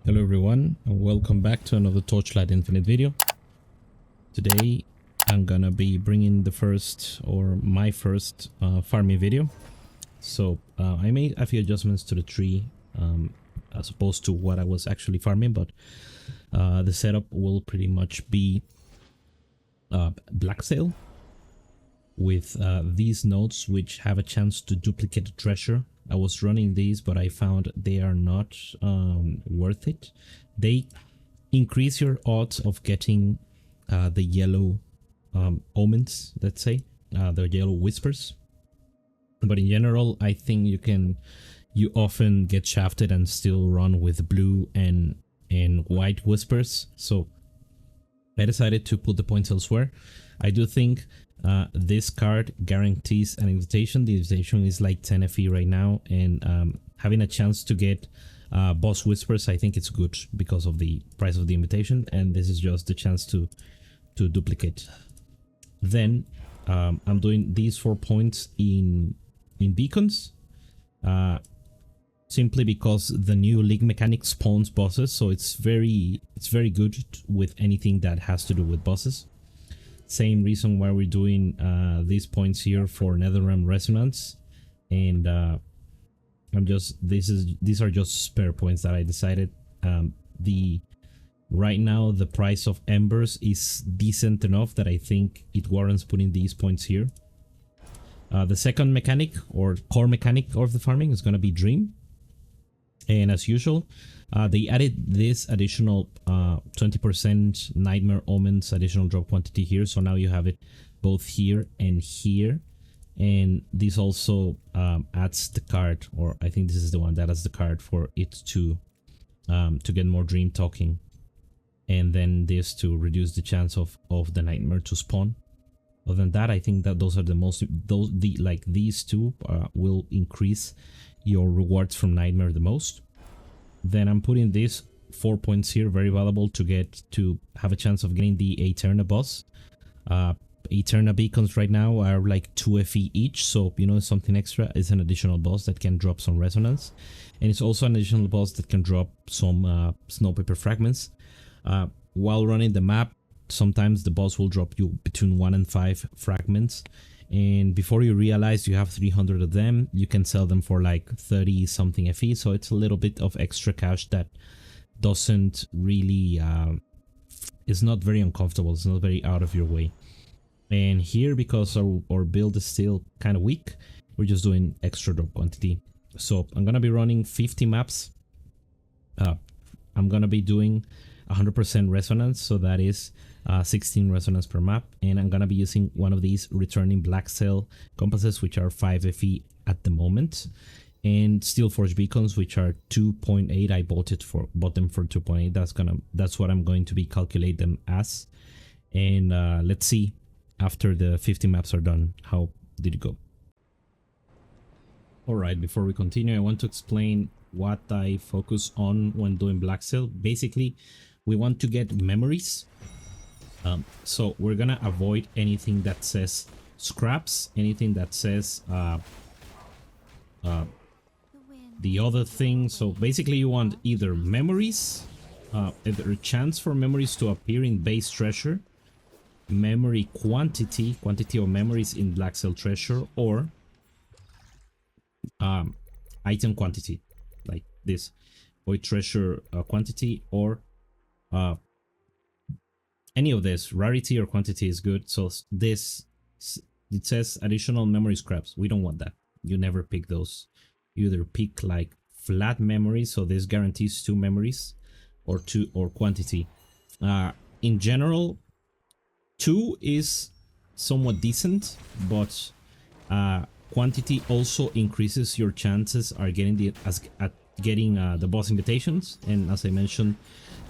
Hello everyone, and welcome back to another Torchlight Infinite video. Today I'm gonna be bringing the first, or my first, farming video. So I made a few adjustments to the tree as opposed to what I was actually farming, but the setup will pretty much be BlackSail with these nodes which have a chance to duplicate the treasure. I was running these, but I found they are not worth it. They increase your odds of getting the yellow omens, let's say, the yellow whispers. But in general, I think you often get shafted and still run with blue and white whispers. So I decided to put the points elsewhere. I do think this card guarantees an invitation. The invitation is like 10 FE right now, and having a chance to get boss whispers, I think it's good because of the price of the invitation, and this is just the chance to duplicate. Then I'm doing these 4 points in beacons, simply because the new league mechanic spawns bosses, so it's very good with anything that has to do with bosses. Same reason why we're doing these points here for Netherrealm Resonance, and these are just spare points that I decided. Right now the price of embers is decent enough that I think it warrants putting these points here. The second mechanic, or core mechanic of the farming, is going to be Dream, and as usual they added this additional 20% Nightmare Omens additional drop quantity here, so now you have it both here and here. And this also adds the card, or I think this is the one that adds the card for it to get more dream talking, and then this to reduce the chance of the nightmare to spawn. Other than that, I think that those are the most, these two will increase your rewards from nightmare the most. Then I'm putting these 4 points here, very valuable to have a chance of getting the Eterna boss. Eterna beacons right now are like 2 FE each, so you know, something extra. Is an additional boss that can drop some resonance, and it's also an additional boss that can drop some snow paper fragments. While running the map, sometimes the boss will drop you between 1 and 5 fragments, and before you realize you have 300 of them, you can sell them for like 30 something FE, so it's a little bit of extra cash that doesn't really is not very uncomfortable, it's not very out of your way. And here, because our build is still kind of weak, we're just doing extra drop quantity. So I'm gonna be running 50 maps. I'm gonna be doing 100% resonance, so that is 16 resonance per map, and I'm gonna be using one of these returning BlackSail compasses, which are 5 FE at the moment, and Steel Forge beacons, which are 2.8. I bought them for 2.8. That's what I'm going to be calculate them as. And let's see after the 50 maps are done, how did it go. Alright, before we continue, I want to explain what I focus on when doing BlackSail. Basically, we want to get memories. So we're gonna avoid anything that says scraps, anything that says the other thing. So basically you want either memories, either a chance for memories to appear in base treasure, memory quantity of memories in BlackSail treasure, or item quantity, like this void treasure quantity, or any of this. Rarity or quantity is good. So this, it says additional memory scraps. We don't want that. You never pick those. You either pick like flat memories, so this guarantees 2 memories, or quantity. In general, 2 is somewhat decent, but quantity also increases your chances at getting the boss invitations, and as I mentioned,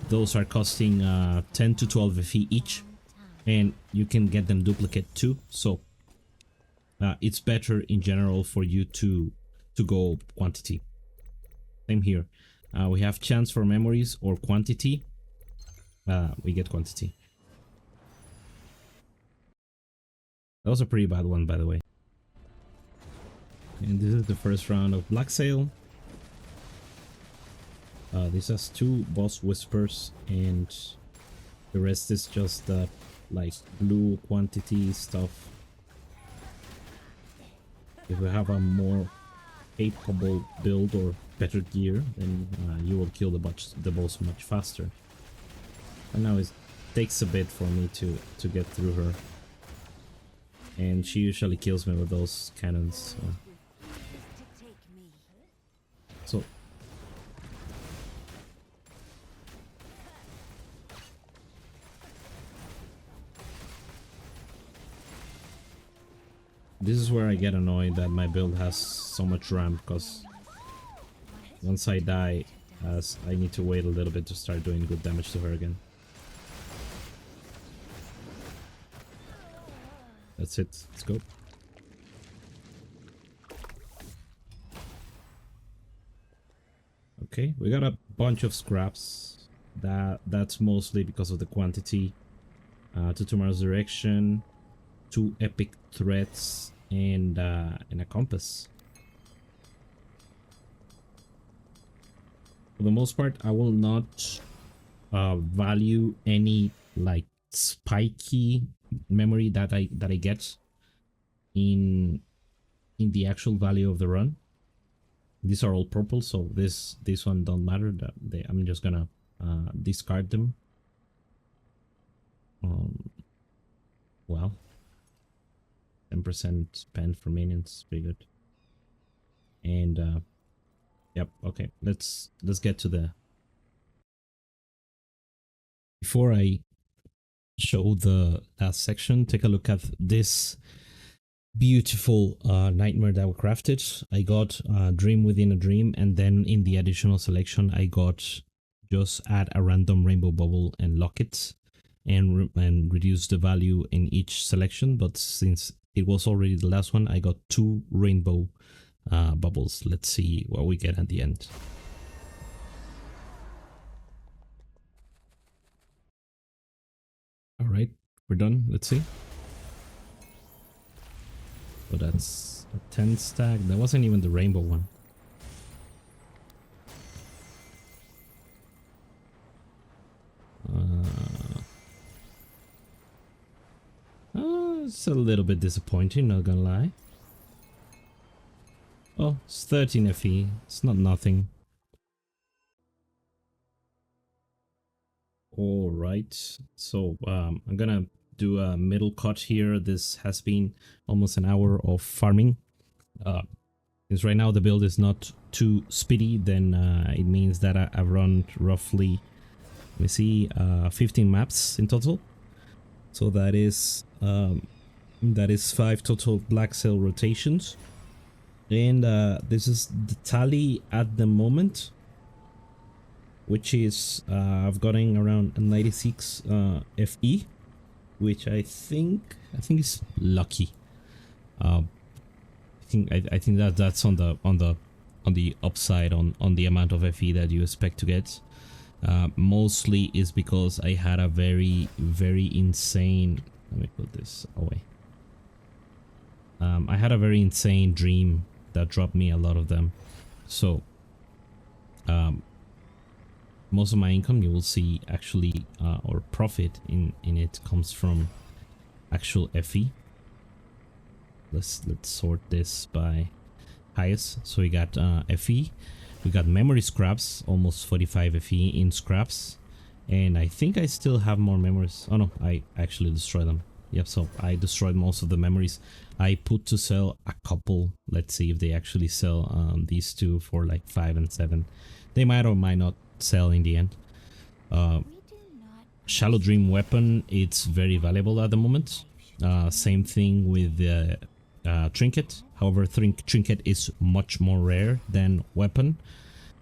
those are costing 10 to 12 FE each, and you can get them duplicate too. So it's better in general for you to go quantity. Same here. We have chance for memories or quantity. We get quantity. That was a pretty bad one, by the way. And this is the first round of BlackSail. This has 2 boss whispers, and the rest is just like blue quantity stuff. If you have a more capable build or better gear, then you will kill the boss much faster. And now it takes a bit for me to get through her, and she usually kills me with those cannons. So this is where I get annoyed that my build has so much ramp, because once I die, I need to wait a little bit to start doing good damage to her again. That's it. Let's go. Okay, we got a bunch of scraps. That's mostly because of the quantity. To tomorrow's direction, 2 epic threads, and a compass. For the most part, I will not value any like spiky memory that I get in the actual value of the run. These are all purple, so this one don't matter. I'm just gonna discard them. Well, 10% spend for minions, pretty good. And yep, okay, let's get to the... Before I show the last section, take a look at this beautiful nightmare that we crafted. I got dream within a dream, and then in the additional selection I got just add a random rainbow bubble and lock it, and reduce the value in each selection. But since it was already the last one, I got 2 rainbow bubbles. Let's see what we get at the end. All right, we're done. Let's see. So that's a 10 stack. That wasn't even the rainbow one. It's a little bit disappointing, not gonna lie. Oh, it's 13 FE. It's not nothing. All right, so I'm gonna do a middle cut here. This has been almost an hour of farming. Since right now the build is not too speedy, then it means that I've run roughly, let me see, 15 maps in total. So that is 5 total BlackSail rotations, and this is the tally at the moment, which is I've gotten around 96 FE, which I think is lucky. I think that's on the upside on the amount of FE that you expect to get. Mostly is because I had a very insane, let me put this away. I had a very insane dream that dropped me a lot of them. So most of my income, you will see actually, or profit in it, comes from actual FE. Let's sort this by highest. So we got FE, we got memory scraps, almost 45 FE in scraps, and I think I still have more memories. Oh no, I actually destroyed them. Yep, so I destroyed most of the memories. I put to sell a couple. Let's see if they actually sell these two for like 5 and 7. They might or might not sell in the end. Shallow Dream weapon, it's very valuable at the moment. Same thing with the trinket. However, trinket is much more rare than weapon,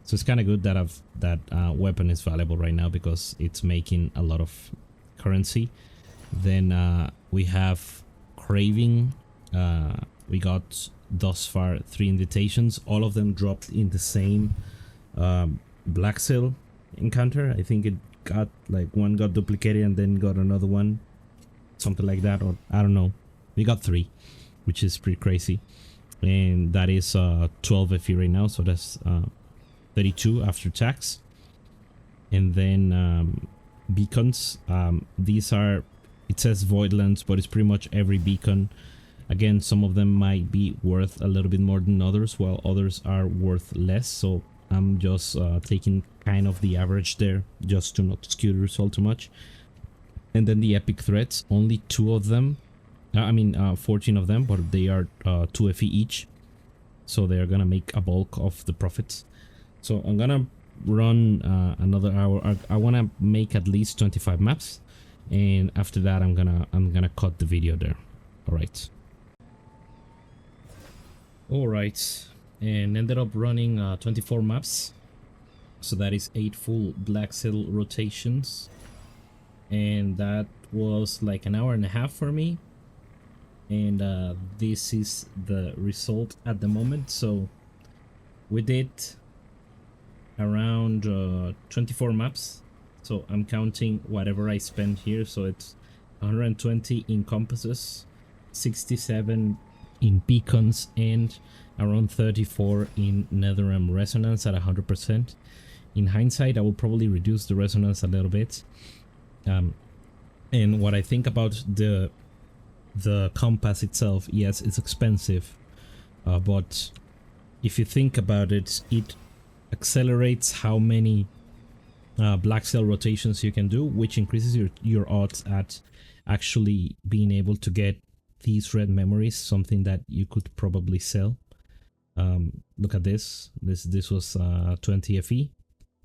so it's kind of good that weapon is valuable right now because it's making a lot of currency. Then we have craving. We got thus far 3 invitations. All of them dropped in the same BlackSail encounter. I think it got like one got duplicated and then got another one, something like that, or I don't know. We got 3, which is pretty crazy, and that is 12 FE right now, so that's 32 after tax. And then beacons. These are, it says Voidlands, but it's pretty much every beacon. Again, some of them might be worth a little bit more than others, while others are worth less. So I'm just taking kind of the average there, just to not skew the result too much. And then the epic threats, only 2 of them. 14 of them, but they are 2 FE each. So they're gonna make a bulk of the profits. So I'm gonna run another hour. I wanna make at least 25 maps, and after that I'm gonna cut the video there. All right, and ended up running 24 maps. So that is 8 full BlackSail rotations, and that was like an hour and a half for me. And this is the result at the moment. So we did around 24 maps, so I'm counting whatever I spent here. So it's 120 in compasses, 67 in beacons, and around 34 in netherrealm resonance at 100%. In hindsight, I will probably reduce the resonance a little bit. And what I think about the compass itself, yes, it's expensive, but if you think about it, it accelerates how many BlackSail rotations you can do, which increases your odds at actually being able to get these red memories, something that you could probably sell. Look at this was 20 FE.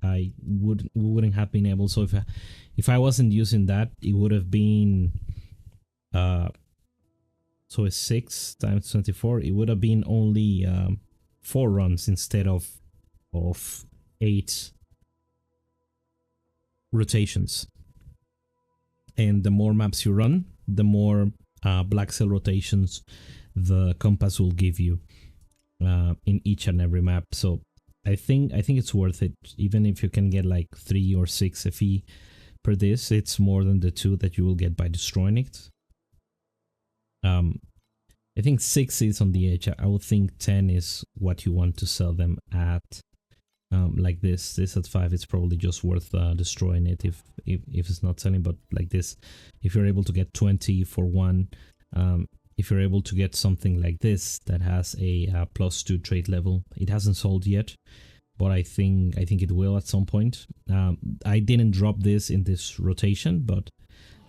I wouldn't have been able, so if I wasn't using that, it would have been so it's 6 times 24. It would have been only 4 runs instead of 8 rotations. And the more maps you run, the more BlackSail rotations the compass will give you in each and every map. So I think it's worth it, even if you can get like 3 or 6 FE per this. It's more than the 2 that you will get by destroying it. I think 6 is on the edge. I would think 10 is what you want to sell them at. Like this at 5, it's probably just worth destroying it if it's not selling. But like this, if you're able to get 20 for 1, if you're able to get something like this that has a +2 trade level, it hasn't sold yet, but I think it will at some point. I didn't drop this in this rotation, but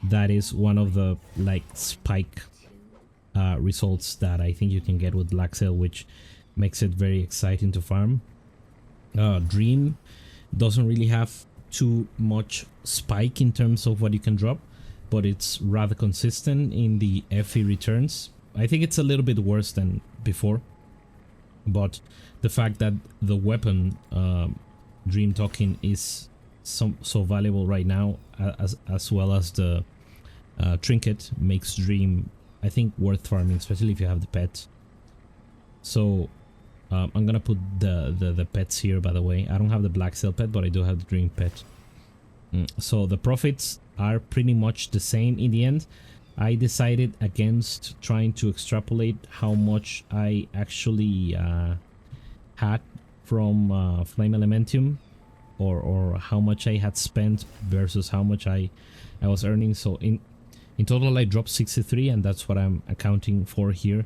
that is one of the like spike results that I think you can get with BlackSail, which makes it very exciting to farm. Dream doesn't really have too much spike in terms of what you can drop, but it's rather consistent in the FE returns. I think it's a little bit worse than before, but the fact that the weapon Dream token is so valuable right now, as well as the trinket, makes Dream, I think, worth farming, especially if you have the pet. So I'm gonna put the pets here, by the way. I don't have the BlackSail pet, but I do have the Dream pet. So the profits are pretty much the same in the end. I decided against trying to extrapolate how much I actually had from Flame Elementium, or how much I had spent versus how much I was earning. So in total I dropped 63, and that's what I'm accounting for here.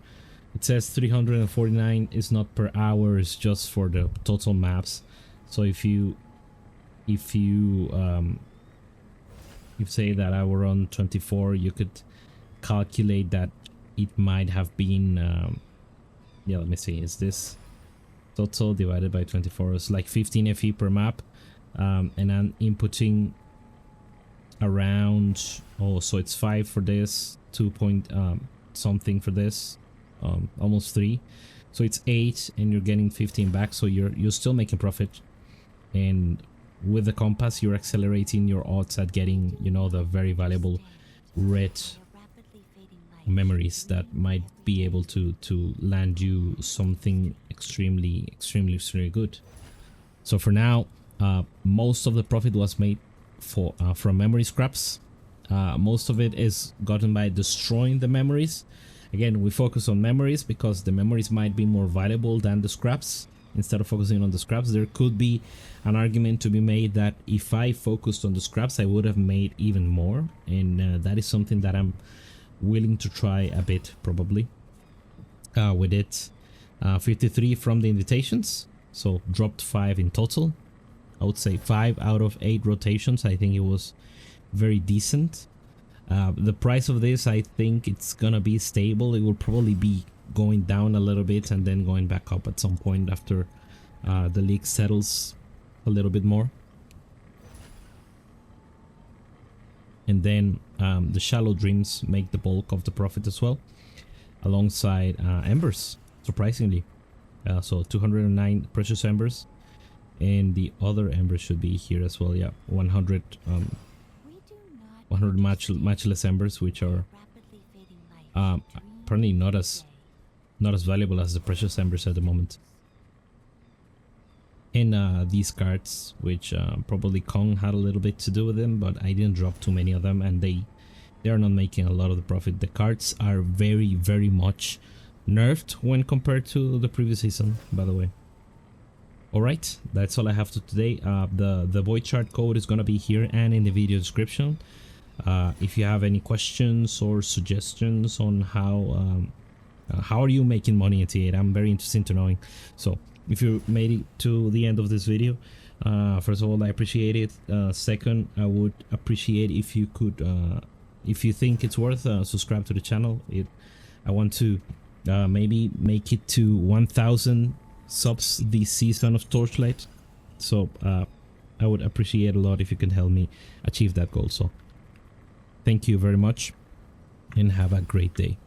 It says 349 is not per hour, it's just for the total maps. So if you say that I were on 24, you could calculate that it might have been yeah, let me see, is this total divided by 24? It's like 15 FE per map, and I'm inputting around, so it's 5 for this, 2 point something for this, almost 3, so it's 8, and you're getting 15 back, so you're still making profit. And with the compass, you're accelerating your odds at getting, you know, the very valuable red memories that might be able to land you something extremely good. So for now, most of the profit was made from memory scraps. Most of it is gotten by destroying the memories. Again, we focus on memories because the memories might be more valuable than the scraps. instead of focusing on the scraps. There could be an argument to be made that if I focused on the scraps, I would have made even more, and that is something that I'm willing to try a bit, probably. With it, 53 from the invitations, so dropped 5 in total. I would say 5 out of 8 rotations. I think it was very decent. The price of this, I think it's gonna be stable. It will probably be going down a little bit and then going back up at some point after the league settles a little bit more. And then the shallow dreams make the bulk of the profit as well, alongside embers, surprisingly. So 209 precious embers, and the other embers should be here as well. Yeah, 100 matchless embers, which are apparently not as valuable as the precious embers at the moment. And these cards, which probably Kong had a little bit to do with them, but I didn't drop too many of them, and they are not making a lot of the profit. The cards are very, very much nerfed when compared to the previous season, by the way. Alright, that's all I have for today. The void chart code is gonna be here and in the video description. If you have any questions or suggestions on how are you making money at T8, I'm very interested in knowing. So if you made it to the end of this video, first of all, I appreciate it. Second, I would appreciate if you could, if you think it's worth, subscribe to the channel. I want to maybe make it to 1000 subs this season of Torchlight, so I would appreciate a lot if you can help me achieve that goal. So thank you very much and have a great day.